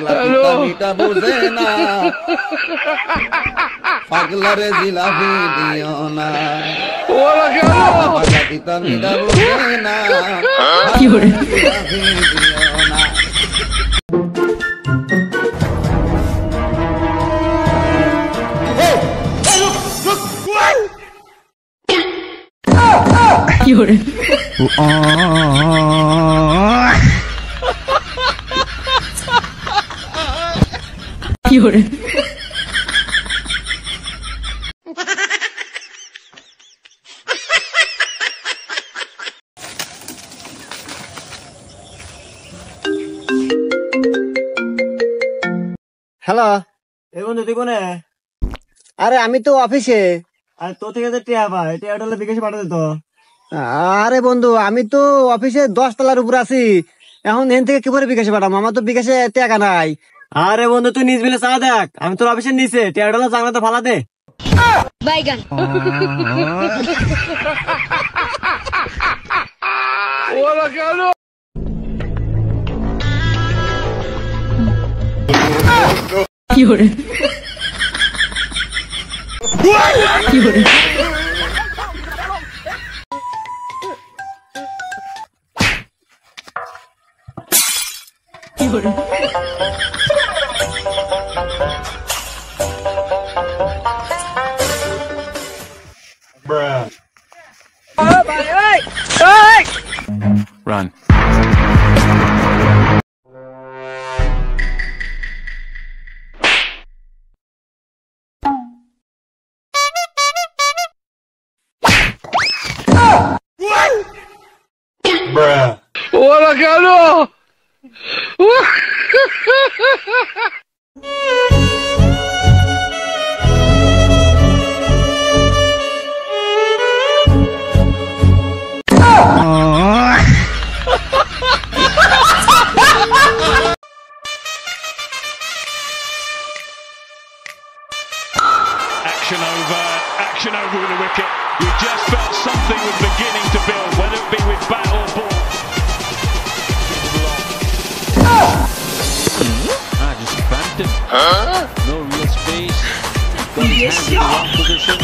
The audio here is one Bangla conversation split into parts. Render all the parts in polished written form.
পিতা মিটা বুঝে না পাগলারে জিলাপি দিও না পাগলা পিতা মিটা বুঝে না জিলাপি দিও না হ্যালো, এই বন্ধু তুই কোনে? আরে আমি তো অফিসে। আর তোর থেকে যে টিয়া পাই, টিয়াটা হলে বিকাশে পাঠাতে তো। আরে বন্ধু, আমি তো অফিসে 10 তলার উপর আছি। এখন এখান থেকে কি করে বিকাশে পাঠাবো? আমার তো বিকাশে টাকা নাই। আরে বন্ধু তুই নিজ বিলে চা দেখ, আমি তোর অফিসের নিচে টিয়াটা হলে জানলাতে ফালা দে। বাইগান ওরা কেন Run. ওরা কেন Action over with the wicket. You just felt something was beginning to build, whether it be with bat or ball. Just cramped him. No real space. Got his hand in the wrong position.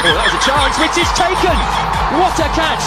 Oh, that was a chance which is taken. What a catch!